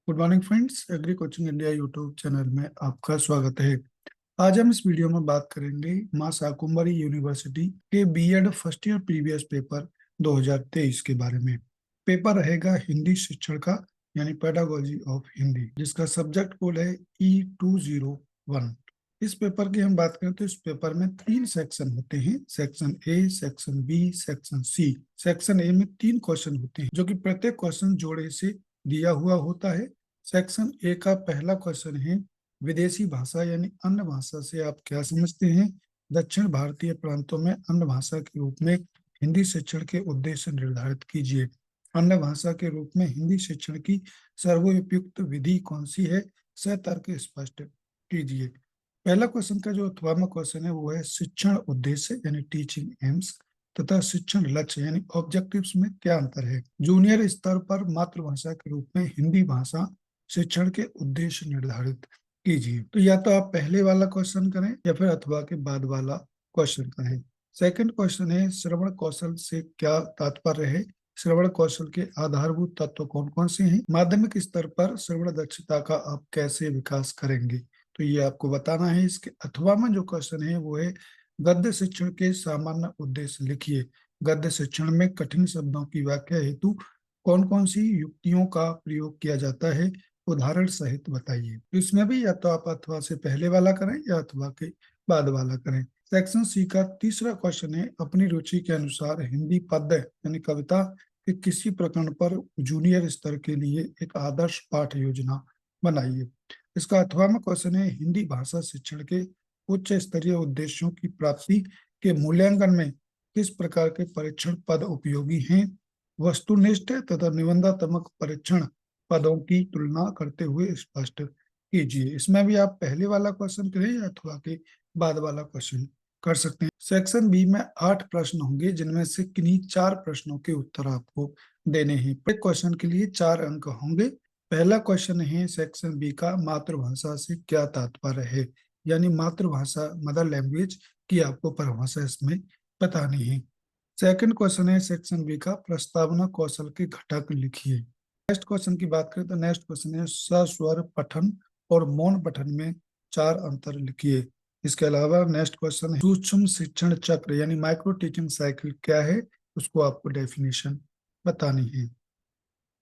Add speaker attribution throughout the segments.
Speaker 1: Good morning friends, agree coaching India YouTube channel में आपका स्वागत है। आज हम इस वीडियो में बात करेंगे मां शाकुंभरी यूनिवर्सिटी के BEd first year previous paper 2023 के बारे में। पेपर रहेगा हिंदी शिक्षण का, यानी पेडागोजी ऑफ हिंदी, जिसका सब्जेक्ट कोड है E201। इस पेपर की हम बात करें तो इस पेपर में 3 सेक्शन होते हैं, section A, section B, section C. Section A में 3 क्वेश्चन होते हैं, जो कि प्रत्येक क्वेश्चन जोड़े से दिया हुआ होता है। सेक्शन ए का पहला क्वेश्चन है विदेशी भाषा यानी अन्य भाषा से आप क्या समझते हैं। दक्षिण भारतीय प्रांतों में अन्य भाषा के रूप में हिंदी शिक्षण के उद्देश्य निर्धारित कीजिए। अन्य भाषा के रूप में हिंदी शिक्षण की सर्वोपयुक्त विधि कौन सी है, सतर्क स्पष्ट कीजिए। पहला क्वेश्चन का जो अथवा में क्वेश्चन है वो है शिक्षण उद्देश्य यानी टीचिंग एम्स तथा शिक्षण लक्ष्य यानी ऑब्जेक्टिव्स में क्या अंतर है। जूनियर स्तर पर मातृभाषा के रूप में हिंदी भाषा शिक्षण के उद्देश्य निर्धारित कीजिए। तो या तो आप पहले वाला क्वेश्चन करें या फिर अथवा के बाद वाला क्वेश्चन करें। सेकंड क्वेश्चन है श्रवण कौशल से क्या तात्पर्य है। श्रवण कौशल के आधारभूत तत्व कौन कौन से हैं। माध्यमिक स्तर पर श्रवण दक्षता का आप कैसे विकास करेंगे, तो ये आपको बताना है। इसके अथवा में जो क्वेश्चन है वो है गद्य शिक्षण के सामान्य उद्देश्य लिखिए। गद्य शिक्षण में कठिन शब्दों की व्याख्या हेतु कौन कौन सी युक्तियों का प्रयोग किया जाता है, उदाहरण सहित बताइए। इसमें भी या तो आप अथवा से पहले वाला करें या अथवा के बाद वाला करें। सेक्शन सी का तीसरा क्वेश्चन है अपनी रुचि के अनुसार हिंदी पद्य यानी कविता के किसी प्रकरण पर जूनियर स्तर के लिए एक आदर्श पाठ योजना बनाइए। इसका अथवा में क्वेश्चन है हिंदी भाषा शिक्षण के उच्च स्तरीय उद्देश्यों की प्राप्ति के मूल्यांकन में किस प्रकार के परीक्षण पद उपयोगी हैं। वस्तुनिष्ठ तथा निबंधात्मक परीक्षण पदों की तुलना करते हुए स्पष्ट कीजिए। इसमें भी आप पहले वाला क्वेश्चन करें या अथवा के बाद वाला क्वेश्चन कर सकते हैं। सेक्शन बी में 8 प्रश्न होंगे, जिनमें से किन्हीं 4 प्रश्नों के उत्तर आपको देने हैं। प्रत्येक क्वेश्चन के लिए 4 अंक होंगे। पहला क्वेश्चन है सेक्शन बी का मातृभाषा से क्या तात्पर्य है, यानी मातृभाषा मदर लैंग्वेज की आपको परिभाषा इसमें बतानी है। सेकंड क्वेश्चन है सेक्शन बी का प्रस्तावना कौशल के घटक लिखिए। नेक्स्ट क्वेश्चन की बात करें तो नेक्स्ट क्वेश्चन है सस्वर पठन और मौन पठन में 4 अंतर लिखिए। इसके अलावा नेक्स्ट क्वेश्चन है सूक्ष्म शिक्षण चक्र यानी माइक्रो टीचिंग साइकिल क्या है, उसको आपको डेफिनेशन बतानी है।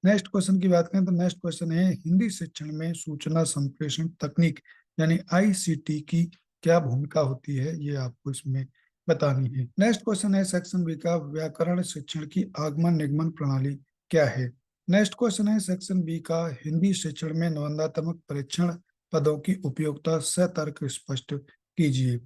Speaker 1: नेक्स्ट क्वेश्चन की बात करें तो नेक्स्ट क्वेश्चन है हिंदी शिक्षण में सूचना संप्रेषण तकनीक यानी आईसीटी की क्या भूमिका होती है, ये आपको इसमें बतानी है। नेक्स्ट क्वेश्चन है सेक्शन बी का व्याकरण शिक्षण की आगमन निगमन प्रणाली क्या है। नेक्स्ट क्वेश्चन है सेक्शन बी का हिंदी शिक्षण में निबंधात्मक परीक्षण पदों की उपयोगिता सतर्क स्पष्ट कीजिए।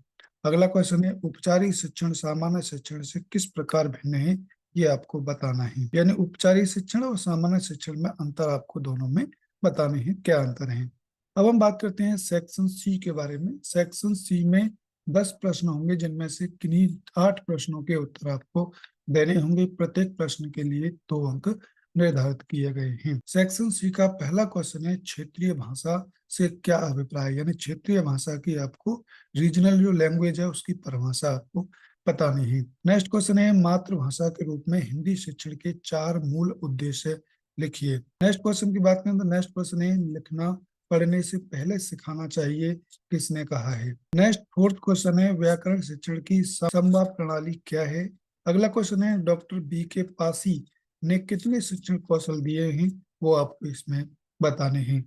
Speaker 1: अगला क्वेश्चन है उपचारिक शिक्षण सामान्य शिक्षण से किस प्रकार भिन्न है, ये आपको बताना है। यानी उपचारिक शिक्षण और सामान्य शिक्षण में अंतर आपको दोनों में बताने हैं, क्या अंतर है। अब हम बात करते हैं सेक्शन सी के बारे में। सेक्शन सी में 10 प्रश्न होंगे, जिनमें से किन्हीं 8 प्रश्नों के उत्तर आपको देने होंगे। प्रत्येक प्रश्न के लिए 2 अंक निर्धारित किए गए हैं। सेक्शन सी का पहला क्वेश्चन है क्षेत्रीय भाषा से क्या अभिप्राय, यानी क्षेत्रीय भाषा की आपको रीजनल जो लैंग्वेज है उसकी परिभाषा आपको बतानी है। नेक्स्ट क्वेश्चन है मातृभाषा के रूप में हिंदी शिक्षण के 4 मूल उद्देश्य लिखिए। नेक्स्ट क्वेश्चन की बात करें तो नेक्स्ट क्वेश्चन है लिखना पढ़ने से पहले सिखाना चाहिए, किसने कहा है। नेक्स्ट फोर्थ क्वेश्चन है व्याकरण शिक्षण की संवाद प्रणाली क्या है। अगला क्वेश्चन है डॉक्टर बी के पासी ने कितने शिक्षण कौशल दिए हैं, वो आपको इसमें बताने हैं।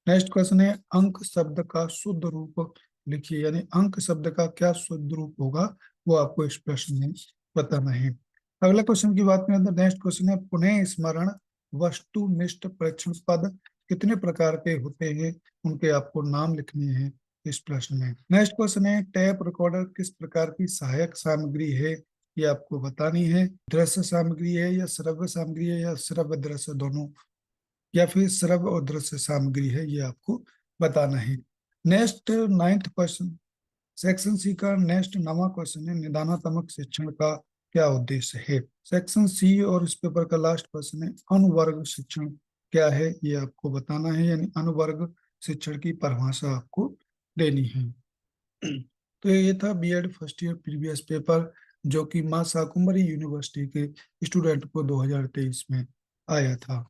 Speaker 1: नेक्स्ट क्वेश्चन है अंक शब्द का शुद्ध रूप लिखिए, यानी अंक शब्द का क्या शुद्ध रूप होगा, वो आपको इस प्रश्न में बताना है। अगला क्वेश्चन की बात करें तो नेक्स्ट क्वेश्चन है पुनः स्मरण वस्तुनिष्ठ परीक्षण पद कितने प्रकार के होते हैं, उनके आपको नाम लिखने हैं इस प्रश्न में। नेक्स्ट क्वेश्चन है टैप रिकॉर्डर किस प्रकार की सहायक सामग्री है, ये आपको बतानी है। दृश्य सामग्री है या श्रव्य सामग्री है या श्रव्य दृश्य दोनों, या फिर श्रव्य और दृश्य सामग्री है, ये आपको बताना है। Next 9th question section C का नेक्स्ट 9वां क्वेश्चन है निदानात्मक शिक्षण का क्या उद्देश्य है। सेक्शन सी और इस पेपर का लास्ट क्वेश्चन है अनुवर्ग शिक्षण क्या है, ये आपको बताना है, यानी अनुवर्ग शिक्षण की परिभाषा आपको देनी है। तो ये था BEd first year previous paper, जो कि मां शाकुंभरी यूनिवर्सिटी के स्टूडेंट को 2023 में आया था।